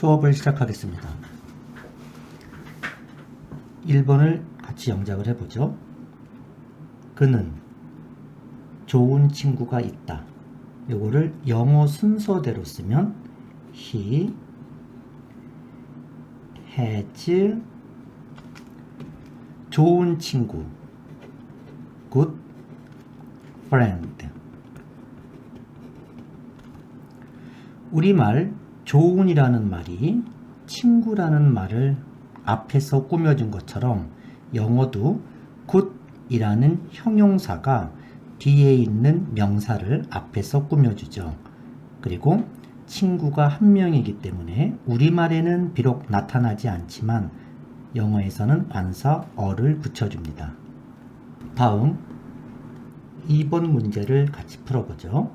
수업을 시작하겠습니다. 1번을 같이 영작을 해보죠. 그는 좋은 친구가 있다. 요거를 영어 순서대로 쓰면 He has 좋은 친구 good friend. 우리말 좋은이라는 말이 친구라는 말을 앞에서 꾸며준 것처럼 영어도 good이라는 형용사가 뒤에 있는 명사를 앞에서 꾸며주죠. 그리고 친구가 한 명이기 때문에 우리말에는 비록 나타나지 않지만 영어에서는 관사 어를 붙여줍니다. 다음 2번 문제를 같이 풀어보죠.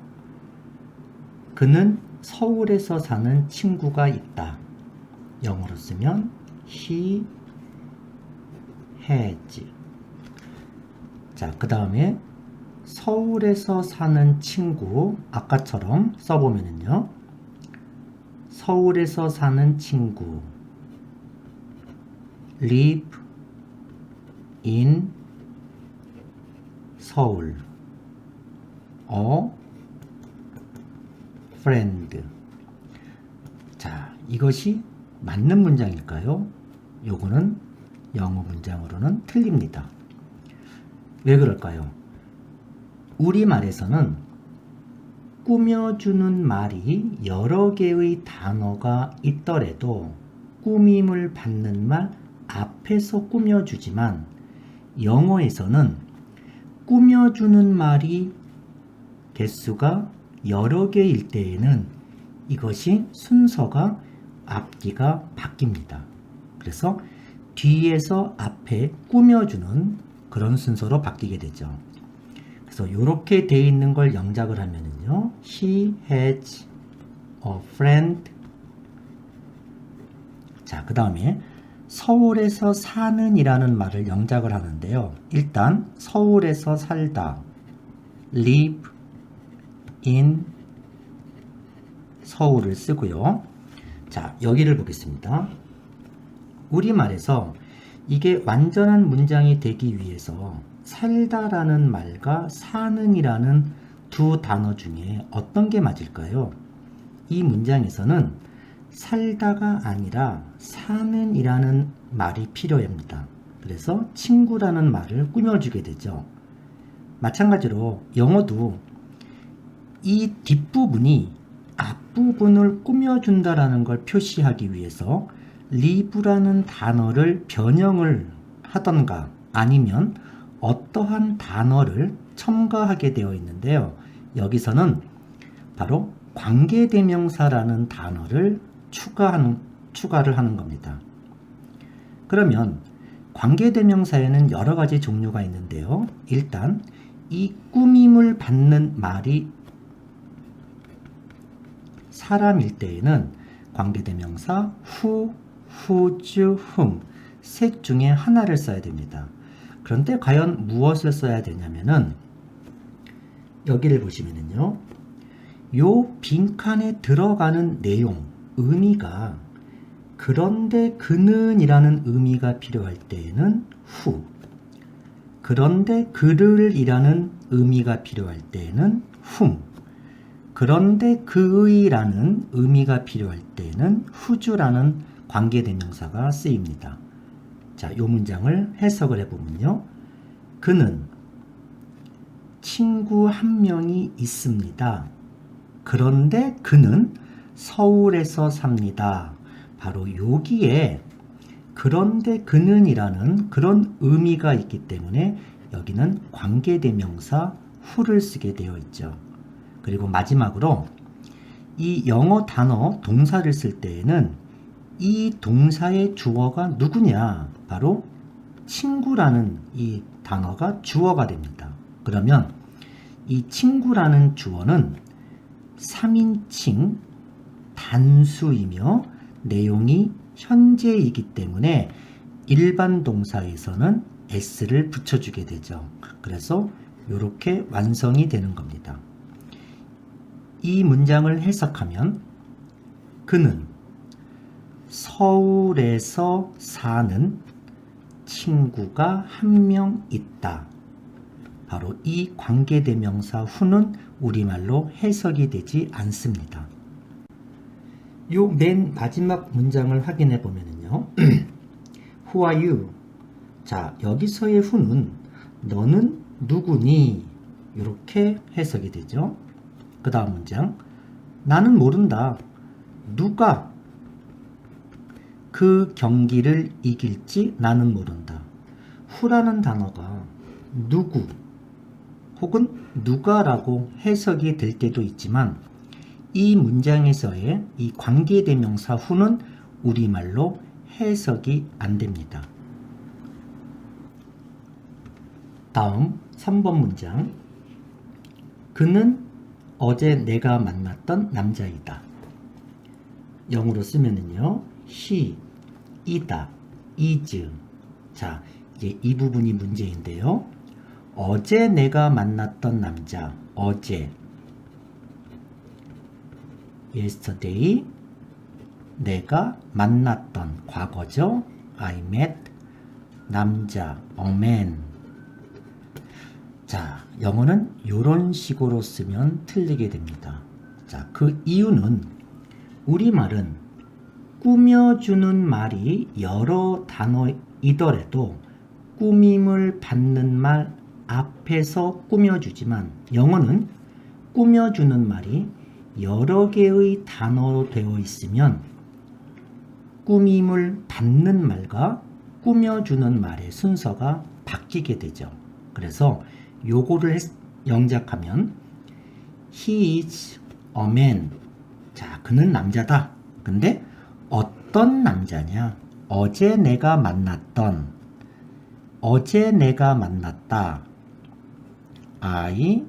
그는 서울에서 사는 친구가 있다. 영어로 쓰면 He has. 자, 그 다음에 서울에서 사는 친구 아까처럼 써보면은요. 서울에서 사는 친구 live in 서울 a friend. 자, 이것이 맞는 문장일까요? 요거는 영어 문장으로는 틀립니다. 왜 그럴까요? 우리말에서는 꾸며주는 말이 여러 개의 단어가 있더라도 꾸밈을 받는 말 앞에서 꾸며주지만 영어에서는 꾸며주는 말이 개수가 여러 개일 때에는 이것이 순서가 앞뒤가 바뀝니다. 그래서 뒤에서 앞에 꾸며주는 그런 순서로 바뀌게 되죠. 그래서 이렇게 되어 있는 걸 영작을 하면은요. He has a friend. 자, 그 다음에 서울에서 사는 이라는 말을 영작을 하는데요. 일단 서울에서 살다 live in 서울을 쓰고요. 자, 여기를 보겠습니다. 우리말에서 이게 완전한 문장이 되기 위해서 살다라는 말과 사는이라는 두 단어 중에 어떤 게 맞을까요? 이 문장에서는 살다가 아니라 사는이라는 말이 필요합니다. 그래서 친구라는 말을 꾸며주게 되죠. 마찬가지로 영어도 이 뒷부분이 앞부분을 꾸며준다라는 걸 표시하기 위해서 live라는 단어를 변형을 하던가 아니면 어떠한 단어를 첨가하게 되어 있는데요. 여기서는 바로 관계대명사라는 단어를 추가를 하는 겁니다. 그러면 관계대명사에는 여러 가지 종류가 있는데요. 일단 이 꾸밈을 받는 말이 사람일 때에는 관계대명사 who, whose, whom 셋 중에 하나를 써야 됩니다. 그런데 과연 무엇을 써야 되냐면은 여기를 보시면은요. 요 빈칸에 들어가는 내용, 의미가 그런데 그는 이라는 의미가 필요할 때에는 who, 그런데 그를 이라는 의미가 필요할 때에는 whom, 그런데 그의 라는 의미가 필요할 때에는 whose라는 관계대명사가 쓰입니다. 자, 이 문장을 해석을 해보면요. 그는 친구 한 명이 있습니다. 그런데 그는 서울에서 삽니다. 바로 여기에 그런데 그는 이라는 그런 의미가 있기 때문에 여기는 관계대명사 who를 쓰게 되어 있죠. 그리고 마지막으로 이 영어 단어 동사를 쓸 때에는 이 동사의 주어가 누구냐? 바로 친구라는 이 단어가 주어가 됩니다. 그러면 이 친구라는 주어는 3인칭 단수이며 내용이 현재이기 때문에 일반 동사에서는 s를 붙여주게 되죠. 그래서 이렇게 완성이 되는 겁니다. 이 문장을 해석하면 그는 서울에서 사는 친구가 한 명 있다. 바로 이 관계대명사 who는 우리말로 해석이 되지 않습니다. 요 맨 마지막 문장을 확인해 보면요. Who are you? 자, 여기서의 who는 너는 누구니? 이렇게 해석이 되죠. 그 다음 문장. 나는 모른다. 누가 그 경기를 이길지 나는 모른다. who라는 단어가 누구 혹은 누가라고 해석이 될 때도 있지만 이 문장에서의 이 관계대명사 who는 우리말로 해석이 안 됩니다. 다음 3번 문장. 그는 어제 내가 만났던 남자이다. 영어로 쓰면은요. he, 이다, is. 자, 이제 이 부분이 문제인데요. 어제 내가 만났던 남자, 어제. yesterday, 내가 만났던 과거죠. I met, 남자, a man. 자, 영어는 이런 식으로 쓰면 틀리게 됩니다. 자, 그 이유는 우리말은 꾸며주는 말이 여러 단어이더라도 꾸밈을 받는 말 앞에서 꾸며주지만 영어는 꾸며주는 말이 여러 개의 단어로 되어 있으면 꾸밈을 받는 말과 꾸며주는 말의 순서가 바뀌게 되죠. 그래서 요거를 영작하면 He is a man. 자, 그는 남자다. 근데 어떤 남자냐? 어제 내가 만났던, 어제 내가 만났다. I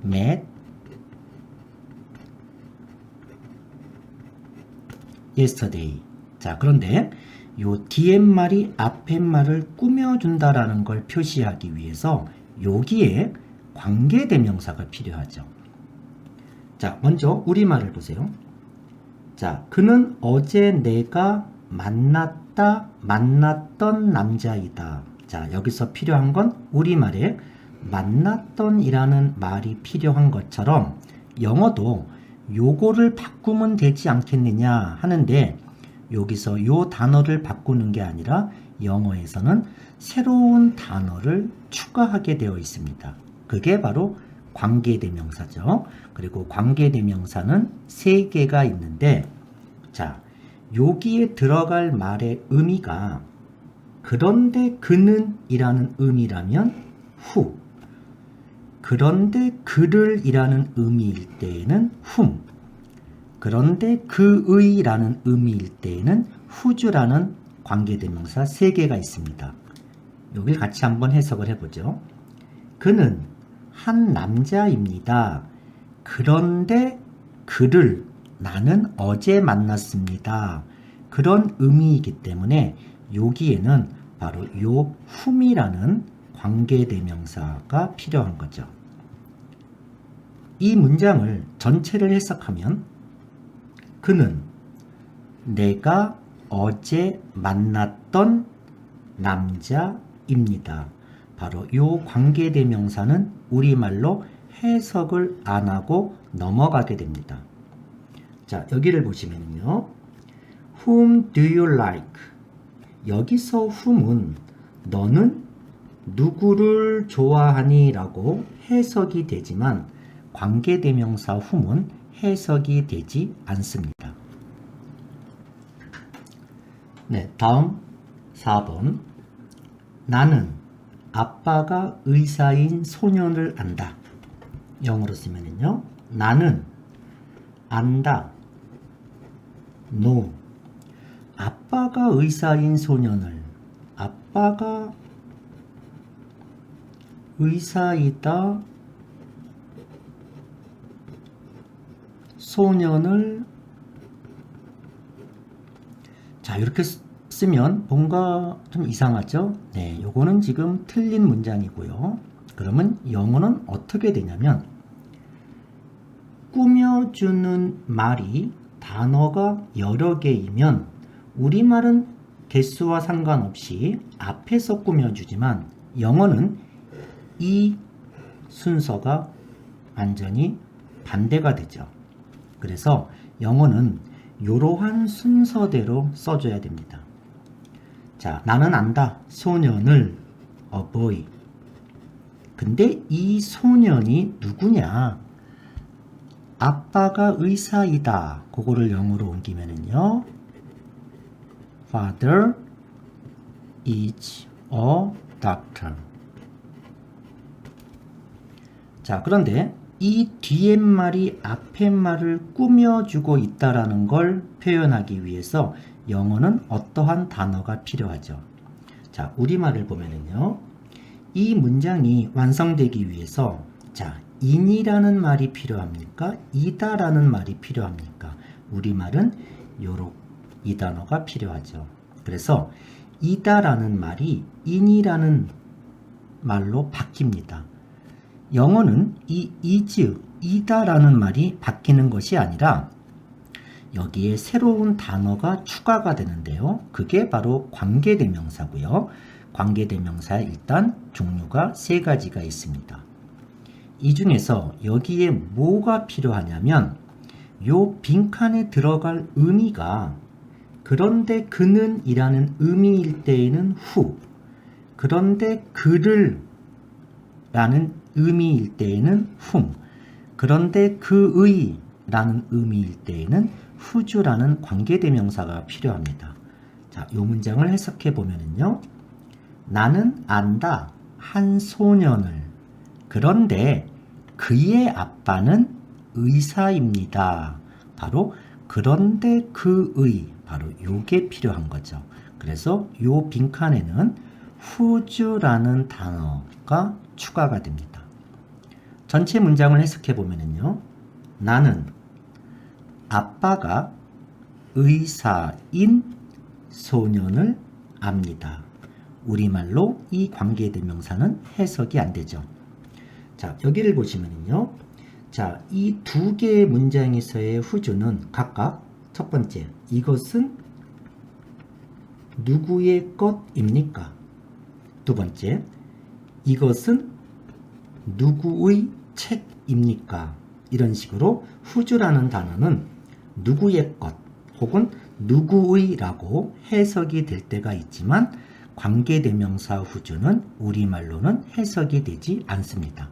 met yesterday. 자, 그런데 요 뒤에 말이 앞에 말을 꾸며준다라는 걸 표시하기 위해서 여기에 관계대명사가 필요하죠. 자, 먼저 우리말을 보세요. 자, 그는 어제 내가 만났던 남자이다. 자, 여기서 필요한 건 우리말에 만났던 이라는 말이 필요한 것처럼 영어도 요거를 바꾸면 되지 않겠느냐 하는데 여기서 요 단어를 바꾸는 게 아니라 영어에서는 새로운 단어를 추가하게 되어 있습니다. 그게 바로 관계대명사죠. 그리고 관계대명사는 3개가 있는데 자, 여기에 들어갈 말의 의미가 그런데 그는 이라는 의미라면 who, 그런데 그를 이라는 의미일 때에는 whom, 그런데 그의 라는 의미일 때에는 whose라는 관계대명사 3개가 있습니다. 여기를 같이 한번 해석을 해보죠. 그는 한 남자입니다. 그런데 그를 나는 어제 만났습니다. 그런 의미이기 때문에 여기에는 바로 요 whom이라는 관계대명사가 필요한 거죠. 이 문장을 전체를 해석하면 그는 내가 어제 만났던 남자입니다. 바로 이 관계대명사는 우리말로 해석을 안 하고 넘어가게 됩니다. 자, 여기를 보시면요. Whom do you like? 여기서 whom은 너는 누구를 좋아하니? 라고 해석이 되지만 관계대명사 whom은 해석이 되지 않습니다. 네, 다음 4번. 나는 아빠가 의사인 소년을 안다. 영어로 쓰면은요. 나는 안다. know. 아빠가 의사인 소년을, 아빠가 의사이다 소년을. 자, 이렇게 쓰면 뭔가 좀 이상하죠? 네, 요거는 지금 틀린 문장이고요. 그러면 영어는 어떻게 되냐면 꾸며주는 말이 단어가 여러 개이면 우리말은 개수와 상관없이 앞에서 꾸며주지만 영어는 이 순서가 완전히 반대가 되죠. 그래서 영어는 이러한 순서대로 써줘야 됩니다. 자, 나는 안다. 소년을 a boy. 근데 이 소년이 누구냐? 아빠가 의사이다. 그거를 영어로 옮기면은요. Father is a doctor. 자, 그런데 이 뒤에 말이 앞에 말을 꾸며주고 있다라는 걸 표현하기 위해서 영어는 어떠한 단어가 필요하죠? 자, 우리말을 보면은요. 이 문장이 완성되기 위해서 자, 인이라는 말이 필요합니까? 이다라는 말이 필요합니까? 우리말은 이 단어가 필요하죠. 그래서 이다라는 말이 인이라는 말로 바뀝니다. 영어는 이 is, 이다라는 말이 바뀌는 것이 아니라 여기에 새로운 단어가 추가가 되는데요. 그게 바로 관계대명사고요. 관계대명사에 일단 종류가 3가지가 있습니다. 이 중에서 여기에 뭐가 필요하냐면 요 빈칸에 들어갈 의미가 그런데 그는 이라는 의미일 때에는 who, 그런데 그를 라는 의미일 때에는 whom, 그런데 그의 라는 의미일 때에는 whose라는 관계대명사가 필요합니다. 자, 이 문장을 해석해 보면은요. 나는 안다. 한 소년을. 그런데 그의 아빠는 의사입니다. 바로 그런데 그의, 바로 요게 필요한 거죠. 그래서 요 빈칸에는 whose라는 단어가 추가가 됩니다. 전체 문장을 해석해 보면은요. 나는 아빠가 의사인 소년을 압니다. 우리말로 이 관계대명사는 해석이 안 되죠. 자, 여기를 보시면요. 자, 이 2개의 문장에서의 whose는 각각 첫 번째, 이것은 누구의 것입니까? 두 번째, 이것은 누구의 책입니까? 이런 식으로 whose라는 단어는 누구의 것 혹은 누구의라고 해석이 될 때가 있지만 관계대명사 whose는 우리말로는 해석이 되지 않습니다.